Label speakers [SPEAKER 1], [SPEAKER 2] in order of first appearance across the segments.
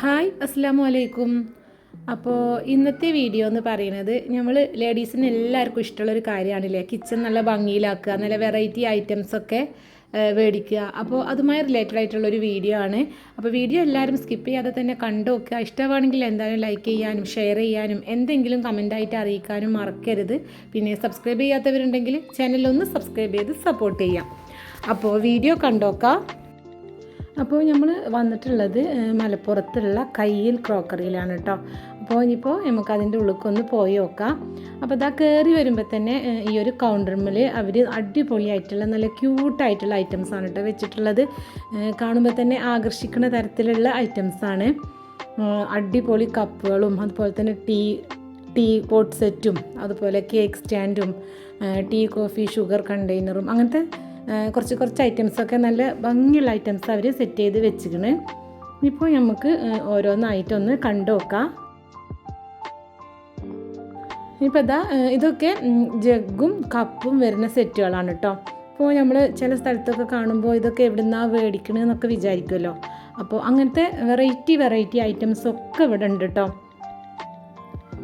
[SPEAKER 1] Hi അസ്സാം വലൈക്കും. അപ്പോൾ ഇന്നത്തെ വീഡിയോ എന്ന് പറയുന്നത് നമ്മൾ ലേഡീസിന് എല്ലാവർക്കും ഇഷ്ടമുള്ളൊരു കാര്യമാണല്ലേ, കിച്ചൺ നല്ല ഭംഗിയിലാക്കുക, നല്ല വെറൈറ്റി ഐറ്റംസൊക്കെ മേടിക്കുക. അപ്പോൾ അതുമായി റിലേറ്റഡ് ആയിട്ടുള്ളൊരു വീഡിയോ ആണ്. അപ്പോൾ വീഡിയോ എല്ലാവരും സ്കിപ്പ് ചെയ്യാതെ തന്നെ കണ്ടു നോക്കുക. ഇഷ്ടമാണെങ്കിൽ എന്തായാലും ലൈക്ക് ചെയ്യാനും ഷെയർ ചെയ്യാനും എന്തെങ്കിലും കമൻറ്റായിട്ട് അറിയിക്കാനും മറക്കരുത്. പിന്നെ സബ്സ്ക്രൈബ് ചെയ്യാത്തവരുണ്ടെങ്കിൽ ചാനലൊന്ന് സബ്സ്ക്രൈബ് ചെയ്ത് സപ്പോർട്ട് ചെയ്യാം. അപ്പോൾ വീഡിയോ കണ്ടോക്കാം. അപ്പോൾ നമ്മൾ വന്നിട്ടുള്ളത് മലപ്പുറത്തുള്ള കയ്യിൽ ക്രോക്കറിയിലാണ് കേട്ടോ. അപ്പോൾ ഇനിയിപ്പോൾ നമുക്ക് അതിൻ്റെ ഉള്ളിലേക്കൊന്ന് പോയി നോക്കാം. അപ്പോൾ ഇതാ കയറി വരുമ്പോൾ തന്നെ ഈ ഒരു കൗണ്ടറിൽ അവർ അടിപൊളിയായിട്ടുള്ള നല്ല ക്യൂട്ടായിട്ടുള്ള ഐറ്റംസാണ് കേട്ടോ വെച്ചിട്ടുള്ളത്. കാണുമ്പോൾ തന്നെ ആകർഷിക്കുന്ന തരത്തിലുള്ള ഐറ്റംസാണ്. അടിപൊളി കപ്പുകളും അതുപോലെ തന്നെ ടീ പോട്ട് സെറ്റും അതുപോലെ കേക്ക് സ്റ്റാൻഡും ടീ കോഫി ഷുഗർ കണ്ടെയ്നറും അങ്ങനത്തെ കുറച്ച് ഐറ്റംസൊക്കെ നല്ല ഭംഗിയുള്ള ഐറ്റംസ് അവർ സെറ്റ് ചെയ്ത് വെച്ചിരിക്കണ്. ഇപ്പോൾ നമുക്ക് ഓരോന്നായിട്ടൊന്ന് കണ്ടു നോക്കാം. ഇപ്പോൾ ഇതൊക്കെ ജഗ്ഗും കപ്പും വരുന്ന സെറ്റുകളാണ് കേട്ടോ. അപ്പോൾ നമ്മൾ ചില സ്ഥലത്തൊക്കെ കാണുമ്പോൾ ഇതൊക്കെ എവിടുന്നാണ് മേടിക്കണമെന്നൊക്കെ വിചാരിക്കുമല്ലോ. അപ്പോൾ അങ്ങനത്തെ വെറൈറ്റി ഐറ്റംസൊക്കെ ഇവിടെ ഉണ്ട് കേട്ടോ.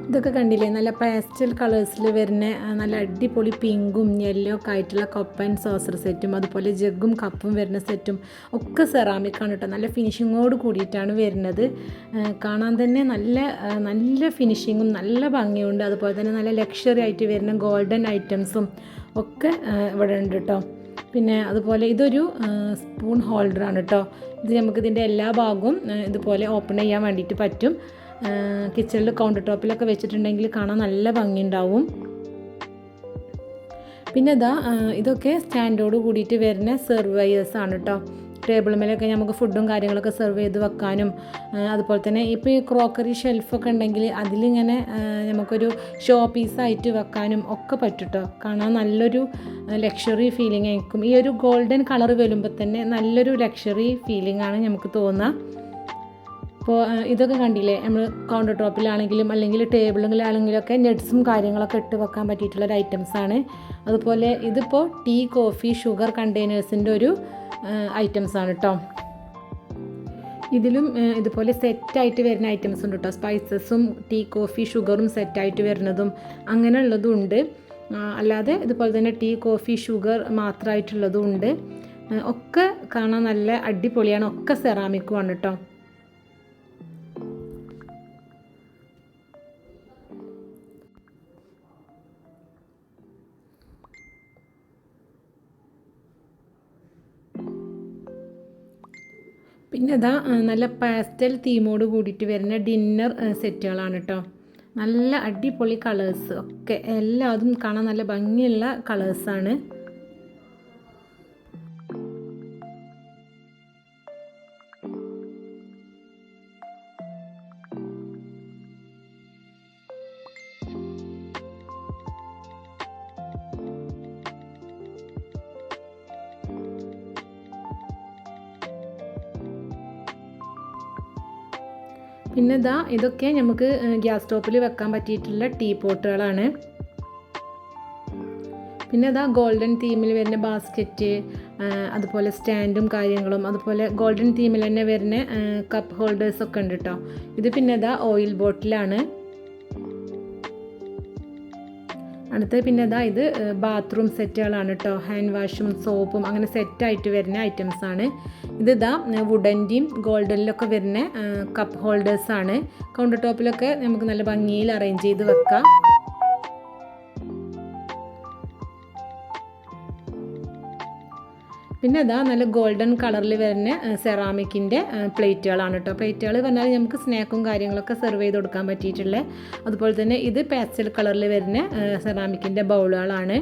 [SPEAKER 1] ഇതൊക്കെ കണ്ടില്ലേ, നല്ല പാസ്റ്റൽ കളേഴ്സിൽ വരുന്ന നല്ല അടിപൊളി പിങ്കും യെല്ലോ ഒക്കെ ആയിട്ടുള്ള കപ്പ് ആൻഡ് സോസർ സെറ്റും അതുപോലെ ജഗ്ഗും കപ്പും വരുന്ന സെറ്റും ഒക്കെ സെറാമിക്കാണ് കേട്ടോ. നല്ല ഫിനിഷിങ്ങോട് കൂടിയിട്ടാണ് വരുന്നത്. കാണാൻ തന്നെ നല്ല ഫിനിഷിങ്ങും നല്ല ഭംഗിയുണ്ട്. അതുപോലെ തന്നെ നല്ല ലക്ഷറി ആയിട്ട് വരുന്ന ഗോൾഡൻ ഐറ്റംസും ഒക്കെ ഇവിടെ ഉണ്ട് കേട്ടോ. പിന്നെ അതുപോലെ ഇതൊരു സ്പൂൺ ഹോൾഡറാണ് കേട്ടോ. ഇത് നമുക്കിതിൻ്റെ എല്ലാ ഭാഗവും ഇതുപോലെ ഓപ്പൺ ചെയ്യാൻ വേണ്ടിയിട്ട് പറ്റും. കിച്ചണിൽ കൗണ്ടർ ടോപ്പിലൊക്കെ വെച്ചിട്ടുണ്ടെങ്കിൽ കാണാൻ നല്ല ഭംഗിയുണ്ടാവും. പിന്നെ ഇതൊക്കെ സ്റ്റാൻഡോട് കൂടിയിട്ട് വരുന്ന സെർവയേഴ്സാണ് കേട്ടോ. ടേബിൾ മേലൊക്കെ നമുക്ക് ഫുഡും കാര്യങ്ങളൊക്കെ സെർവ് ചെയ്ത് വെക്കാനും അതുപോലെ തന്നെ ഇപ്പോൾ ഈ ക്രോക്കറി ഷെൽഫൊക്കെ ഉണ്ടെങ്കിൽ അതിലിങ്ങനെ നമുക്കൊരു ഷോ പീസായിട്ട് വെക്കാനും ഒക്കെ പറ്റും കേട്ടോ. കാണാൻ നല്ലൊരു ലക്ഷറി ഫീലിംഗ് ആയിരിക്കും. ഈ ഒരു ഗോൾഡൻ കളർ വരുമ്പോൾ തന്നെ നല്ലൊരു ലക്ഷറി ഫീലിംഗ് ആണ് നമുക്ക് തോന്നുക. അപ്പോൾ ഇതൊക്കെ കണ്ടില്ലേ, നമ്മൾ കൗണ്ടർ ടോപ്പിലാണെങ്കിലും അല്ലെങ്കിൽ ടേബിളിലാണെങ്കിലും ഒക്കെ നെറ്റ്സും കാര്യങ്ങളൊക്കെ ഇട്ട് വെക്കാൻ പറ്റിയിട്ടുള്ളൊരു ഐറ്റംസാണ്. അതുപോലെ ഇതിപ്പോൾ ടീ കോഫി ഷുഗർ കണ്ടെയ്നേഴ്സിൻ്റെ ഒരു ഐറ്റംസാണ് കേട്ടോ. ഇതിലും ഇതുപോലെ സെറ്റായിട്ട് വരുന്ന ഐറ്റംസ് ഉണ്ട് കേട്ടോ. സ്പൈസസും ടീ കോഫി ഷുഗറും സെറ്റായിട്ട് വരുന്നതും അങ്ങനെയുള്ളതും ഉണ്ട്. അല്ലാതെ ഇതുപോലെ തന്നെ ടീ കോഫി ഷുഗർ മാത്രമായിട്ടുള്ളതും ഉണ്ട്. ഒക്കെ കാണാൻ നല്ല അടിപൊളിയാണ്. ഒക്കെ സെറാമിക്കുമാണ് കേട്ടോ. പിന്നെ നല്ല പാസ്റ്റൽ തീമോട് കൂടിയിട്ട് വരുന്ന ഡിന്നർ സെറ്റുകളാണ് കേട്ടോ. നല്ല അടിപൊളി കളേഴ്സ് ഒക്കെ എല്ലാതും കാണാൻ നല്ല ഭംഗിയുള്ള കളേഴ്സാണ്. പിന്നെ ഇതൊക്കെ നമുക്ക് ഗ്യാസ് സ്റ്റോപ്പിൽ വെക്കാൻ പറ്റിയിട്ടുള്ള ടീ പോട്ടുകളാണ്. പിന്നെ ഗോൾഡൻ തീമിൽ വരുന്ന ബാസ്ക്കറ്റ് അതുപോലെ സ്റ്റാൻഡും കാര്യങ്ങളും അതുപോലെ ഗോൾഡൻ തീമിൽ തന്നെ വരുന്ന കപ്പ് ഹോൾഡേഴ്സൊക്കെ ഉണ്ട് കേട്ടോ. ഇത് പിന്നെ ഓയിൽ ബോട്ടിലാണ്. അടുത്ത് പിന്നെ ഇത് ബാത്റൂം സെറ്റുകളാണ് കേട്ടോ. ഹാൻഡ് വാഷും സോപ്പും അങ്ങനെ സെറ്റായിട്ട് വരുന്ന ഐറ്റംസാണ്. ഇത് വുഡൻ്റെയും ഗോൾഡനിലൊക്കെ വരുന്ന കപ്പ് ഹോൾഡേഴ്സാണ്. കൗണ്ടർ ടോപ്പിലൊക്കെ നമുക്ക് നല്ല ഭംഗിയിൽ അറേഞ്ച് ചെയ്ത് വെക്കാം. പിന്നെ നല്ല ഗോൾഡൻ കളറിൽ വരുന്ന സെറാമിക്കിൻ്റെ പ്ലേറ്റുകളാണ് കേട്ടോ. പ്ലേറ്റുകൾ പറഞ്ഞാൽ നമുക്ക് സ്നാക്കും കാര്യങ്ങളൊക്കെ സെർവ് ചെയ്ത് കൊടുക്കാൻ പറ്റിയിട്ടുള്ള. അതുപോലെ തന്നെ ഇത് പാസ്റ്റൽ കളറിൽ വരുന്ന സെറാമിക്കിൻ്റെ ബൗളുകളാണ്.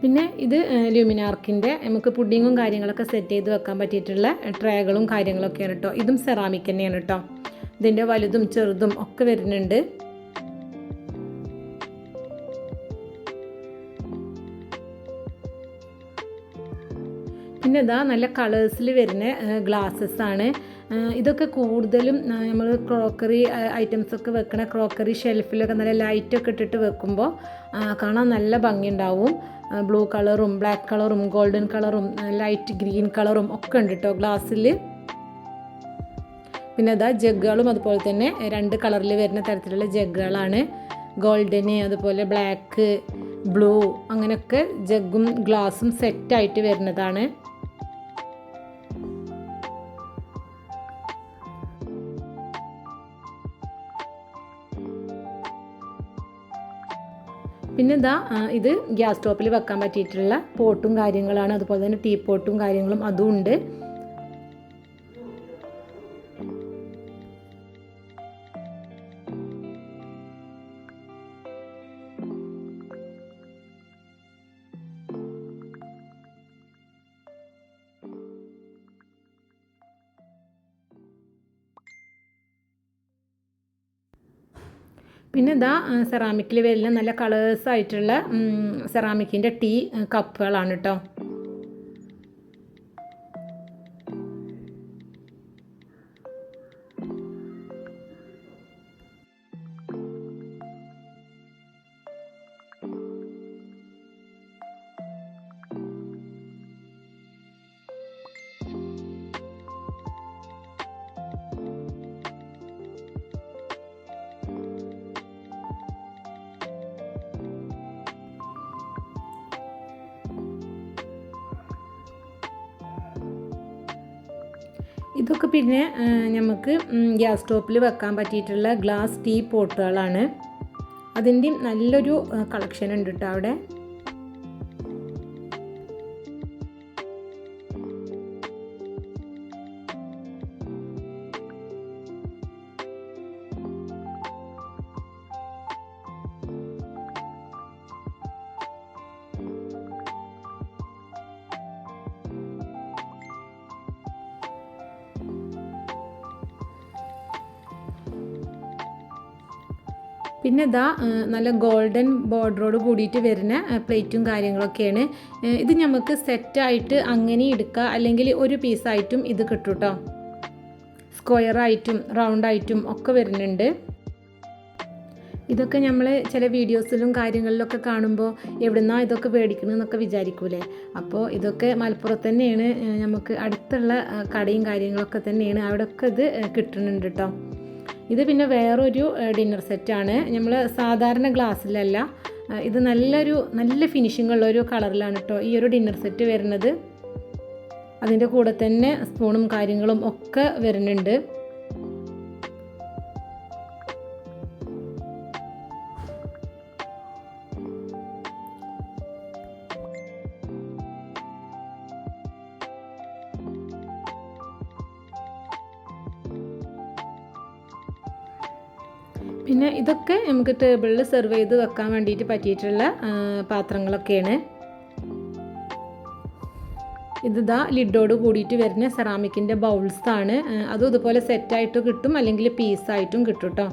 [SPEAKER 1] പിന്നെ ഇത് ലുമിനാർക്കിൻ്റെ നമുക്ക് പുഡിങ്ങും കാര്യങ്ങളൊക്കെ സെറ്റ് ചെയ്ത് വെക്കാൻ പറ്റിയിട്ടുള്ള ട്രേകളും കാര്യങ്ങളൊക്കെയാണ് കേട്ടോ. ഇതും സെറാമിക് തന്നെയാണ് കേട്ടോ. ഇതിൻ്റെ വലുതും ചെറുതും ഒക്കെ വരുന്നുണ്ട്. പിന്നെ നല്ല കളേഴ്സിൽ വരുന്ന ഗ്ലാസ്സസ് ആണ്. ഇതൊക്കെ കൂടുതലും നമ്മൾ ക്രോക്കറി ഐറ്റംസൊക്കെ വെക്കണ ക്രോക്കറി ഷെൽഫിലൊക്കെ നല്ല ലൈറ്റൊക്കെ ഇട്ടിട്ട് വെക്കുമ്പോൾ കാണാൻ നല്ല ഭംഗിയുണ്ടാവും. ബ്ലൂ കളറും ബ്ലാക്ക് കളറും ഗോൾഡൻ കളറും ലൈറ്റ് ഗ്രീൻ കളറും ഒക്കെ ഉണ്ട് കേട്ടോ ഗ്ലാസ്സിൽ. പിന്നെ അതാ ജഗ്ഗുകളും അതുപോലെ തന്നെ 2 കളറിൽ വരുന്ന തരത്തിലുള്ള ജഗ്ഗുകളാണ്. ഗോൾഡന് അതുപോലെ ബ്ലാക്ക് ബ്ലൂ അങ്ങനെയൊക്കെ ജഗ്ഗും ഗ്ലാസും സെറ്റായിട്ട് വരുന്നതാണ്. പിന്നെ ഇത് ഗ്യാസ് സ്റ്റോപ്പിൽ വെക്കാൻ പറ്റിയിട്ടുള്ള പോട്ടും കാര്യങ്ങളാണ്. അതുപോലെ തന്നെ ടീ പോട്ടും കാര്യങ്ങളും അതും ഉണ്ട്. പിന്നെ സെറാമിക്കിൽ വരുന്ന നല്ല കളേഴ്സ് ആയിട്ടുള്ള സെറാമിക്കിൻ്റെ ടീ കപ്പുകളാണ് കേട്ടോ. ഇതൊക്കെ പിന്നെ നമുക്ക് ഗ്യാസ് സ്റ്റോപ്പിൽ വെക്കാൻ പറ്റിയിട്ടുള്ള ഗ്ലാസ് ടീ പോട്ടുകളാണ്. അതിൻ്റെയും നല്ലൊരു കളക്ഷൻ ഉണ്ട് കേട്ടോ അവിടെ. പിന്നെ നല്ല ഗോൾഡൻ ബോർഡറോട് കൂടിയിട്ട് വരുന്ന പ്ലേറ്റും കാര്യങ്ങളൊക്കെയാണ്. ഇത് നമുക്ക് സെറ്റായിട്ട് അങ്ങനെ എടുക്കുക, അല്ലെങ്കിൽ ഒരു പീസായിട്ടും ഇത് കിട്ടും കേട്ടോ. സ്ക്വയറായിട്ടും റൗണ്ടായിട്ടും ഒക്കെ വരുന്നുണ്ട്. ഇതൊക്കെ നമ്മൾ ചില വീഡിയോസിലും കാര്യങ്ങളിലൊക്കെ കാണുമ്പോൾ എവിടുന്നാ ഇതൊക്കെ മേടിക്കണമെന്നൊക്കെ വിചാരിക്കൂലേ. അപ്പോൾ ഇതൊക്കെ മലപ്പുറത്ത് തന്നെയാണ്, നമുക്ക് അടുത്തുള്ള കടയും കാര്യങ്ങളൊക്കെ തന്നെയാണ്, അവിടെയൊക്കെ ഇത് കിട്ടുന്നുണ്ട് കേട്ടോ. ഇത് പിന്നെ വേറൊരു ഡിന്നർ സെറ്റാണ്. നമ്മൾ സാധാരണ ഗ്ലാസ്സിലല്ല, ഇത് നല്ല ഫിനിഷിംഗ് ഉള്ളൊരു കളറിലാണ് കേട്ടോ ഈ ഒരു ഡിന്നർ സെറ്റ് വരുന്നത്. അതിൻ്റെ കൂടെ തന്നെ സ്പൂണും കാര്യങ്ങളും ഒക്കെ വരുന്നുണ്ട്. പിന്നെ ഇതൊക്കെ നമുക്ക് ടേബിളിൽ സെർവ് ചെയ്ത് വെക്കാൻ വേണ്ടിയിട്ട് പറ്റിയിട്ടുള്ള പാത്രങ്ങളൊക്കെയാണ്. ഇത് ലിഡോട് കൂടിയിട്ട് വരുന്ന സെറാമിക്കിൻ്റെ ബൗൾസാണ്. അതും ഇതുപോലെ സെറ്റായിട്ട് കിട്ടും, അല്ലെങ്കിൽ പീസായിട്ടും കിട്ടും കേട്ടോ.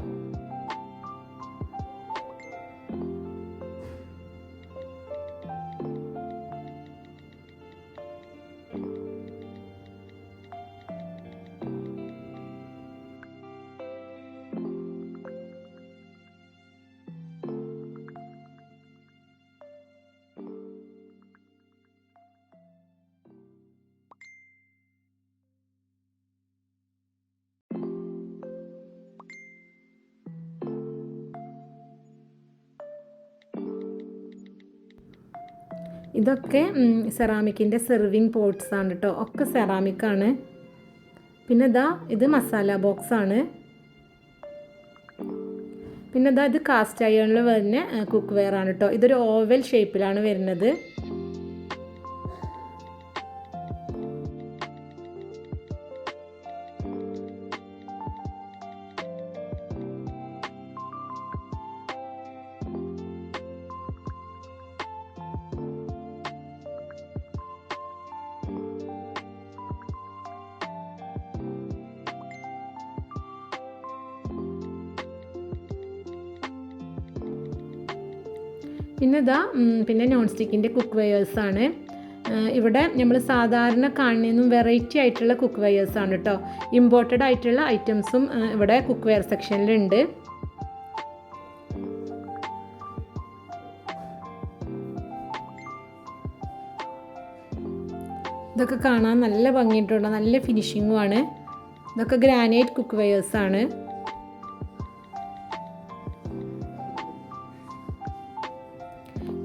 [SPEAKER 1] ഇതൊക്കെ സെറാമിക്കിൻ്റെ സെർവിങ് പോട്ട്സ് ആണ് കേട്ടോ, ഒക്കെ സെറാമിക്കാണ്. പിന്നെ ഇത് മസാല ബോക്സാണ്. പിന്നെ ഇത് കാസ്റ്റ് അയണിൽ വരുന്ന കുക്ക് വെയർ ആണ് കേട്ടോ. ഇതൊരു ഓവൽ ഷേപ്പിലാണ് വരുന്നത്. പിന്നെ നോൺ സ്റ്റിക്കിൻ്റെ കുക്ക് വെയേഴ്സാണ്. ഇവിടെ നമ്മൾ സാധാരണ കാണുന്നതും വെറൈറ്റി ആയിട്ടുള്ള കുക്ക് വെയേഴ്സാണ് കേട്ടോ. ഇമ്പോർട്ടഡ് ആയിട്ടുള്ള ഐറ്റംസും ഇവിടെ കുക്ക് വെയർ സെക്ഷനിലുണ്ട്. ഇതൊക്കെ കാണാൻ നല്ല ഭംഗിയിട്ടുണ്ട്, നല്ല ഫിനിഷിങ്ങുമാണ്. ഇതൊക്കെ ഗ്രാനൈറ്റ് കുക്ക് വെയേഴ്സാണ്.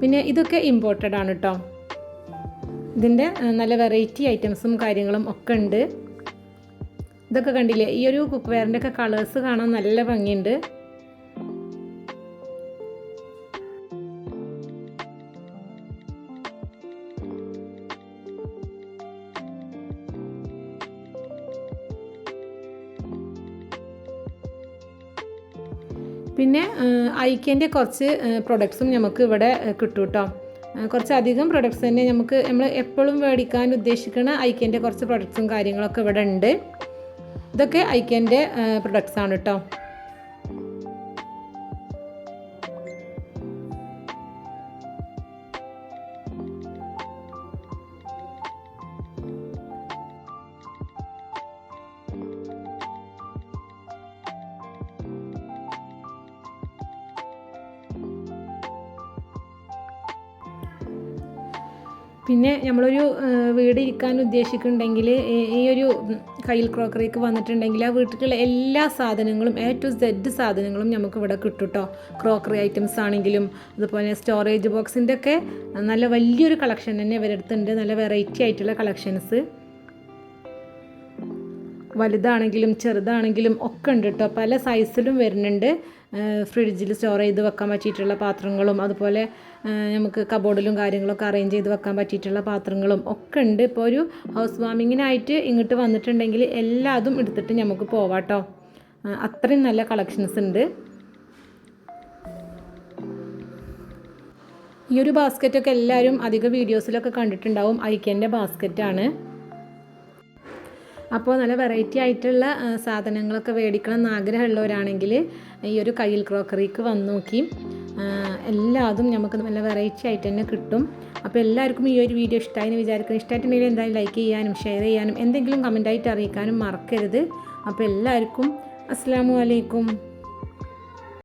[SPEAKER 1] പിന്നെ ഇതൊക്കെ ഇമ്പോർട്ടഡ് ആണ് കേട്ടോ. ഇതിൻ്റെ നല്ല വെറൈറ്റി ഐറ്റംസും കാര്യങ്ങളും ഒക്കെ ഉണ്ട്. ഇതൊക്കെ കണ്ടില്ലേ, ഈ ഒരു കുക്ക് വെയറിൻ്റെ ഒക്കെ കളേഴ്സ് കാണാൻ നല്ല ഭംഗിയുണ്ട്. പിന്നെ ഐക്കേൻ്റെ കുറച്ച് പ്രൊഡക്ട്സും നമുക്ക് ഇവിടെ കിട്ടും കേട്ടോ. കുറച്ചധികം പ്രൊഡക്ട്സ് തന്നെ നമ്മൾ എപ്പോഴും മേടിക്കാൻ ഉദ്ദേശിക്കുന്ന ഐക്കേൻ്റെ കുറച്ച് പ്രൊഡക്ട്സും കാര്യങ്ങളൊക്കെ ഇവിടെ ഉണ്ട്. ഇതൊക്കെ ഐക്കേൻ്റെ പ്രൊഡക്ട്സ് ആണ് കേട്ടോ. പിന്നെ നമ്മളൊരു വീട് ഇരിക്കാൻ ഉദ്ദേശിക്കുന്നുണ്ടെങ്കിൽ ഈ ഒരു കയ്യിൽ ക്രോക്കറിക്ക് വന്നിട്ടുണ്ടെങ്കിൽ ആ വീട്ടിലുള്ള എല്ലാ സാധനങ്ങളും A to Z സാധനങ്ങളും നമുക്ക് ഇവിടെ കിട്ടും കേട്ടോ. ക്രോക്കറി ഐറ്റംസ് ആണെങ്കിലും അതുപോലെ സ്റ്റോറേജ് ബോക്സിൻ്റെ ഒക്കെ നല്ല വലിയൊരു കളക്ഷൻ തന്നെ ഇവരടുത്തുണ്ട്. നല്ല വെറൈറ്റി ആയിട്ടുള്ള കളക്ഷൻസ് വലുതാണെങ്കിലും ചെറുതാണെങ്കിലും ഒക്കെ ഉണ്ട് കേട്ടോ. പല സൈസിലും വരുന്നുണ്ട്. ഫ്രിഡ്ജിൽ സ്റ്റോർ ചെയ്ത് വെക്കാൻ പറ്റിയിട്ടുള്ള പാത്രങ്ങളും അതുപോലെ നമുക്ക് കബോർഡിലും കാര്യങ്ങളൊക്കെ അറേഞ്ച് ചെയ്ത് വെക്കാൻ പറ്റിയിട്ടുള്ള പാത്രങ്ങളും ഒക്കെ ഉണ്ട്. ഇപ്പോൾ ഒരു ഹൗസ് വാമിങ്ങിനായിട്ട് ഇങ്ങോട്ട് വന്നിട്ടുണ്ടെങ്കിൽ എല്ലാതും എടുത്തിട്ട് നമുക്ക് പോവാം കേട്ടോ. അത്രയും നല്ല കളക്ഷൻസ് ഉണ്ട്. ഈ ഒരു ബാസ്ക്കറ്റൊക്കെ എല്ലാവരും അധിക വീഡിയോസിലൊക്കെ കണ്ടിട്ടുണ്ടാവും. ഐക്കേൻ്റെ ബാസ്ക്കറ്റാണ്. അപ്പോൾ നല്ല വെറൈറ്റി ആയിട്ടുള്ള സാധനങ്ങളൊക്കെ മേടിക്കണം എന്ന് ആഗ്രഹമുള്ളവരാണെങ്കിൽ ഈ ഒരു കയ്യിൽ ക്രോക്കറിക്ക് വന്ന് നോക്കി. എല്ലാതും നമുക്ക് നല്ല വെറൈറ്റി ആയിട്ട് തന്നെ കിട്ടും. അപ്പോൾ എല്ലാവർക്കും ഈ ഒരു വീഡിയോ ഇഷ്ടമായി എന്ന് വിചാരിക്കുന്നു. ഇഷ്ടമായിട്ടുണ്ടെങ്കിൽ എന്തായാലും ലൈക്ക് ചെയ്യാനും ഷെയർ ചെയ്യാനും എന്തെങ്കിലും കമൻറ്റായിട്ട് അറിയിക്കാനും മറക്കരുത്. അപ്പോൾ എല്ലാവർക്കും അസ്സലാമു അലൈക്കും.